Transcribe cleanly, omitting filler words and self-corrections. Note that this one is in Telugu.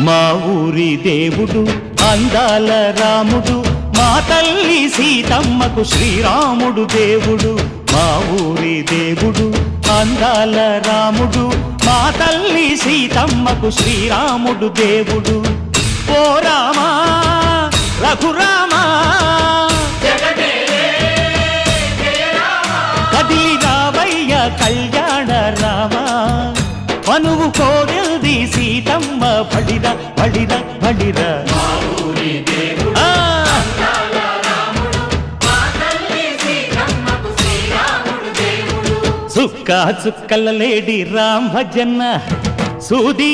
మా ఊరి దేవుడు అందాల రాముడు, మా తల్లి సీతమ్మకు శ్రీరాముడు దేవుడు. మా ఊరి దేవుడు అందాల రాముడు, మా తల్లి సీతమ్మకు శ్రీరాముడు దేవుడు. ఓ రామా రఘురామా కదిలి రావయ్య కళ్యాణ రామా, మనువు కోరెల్ది సీతమ్మ బడిర బడిర బడిర. చుక్క చుక్కల లేడి రామ్ భజన్న సూది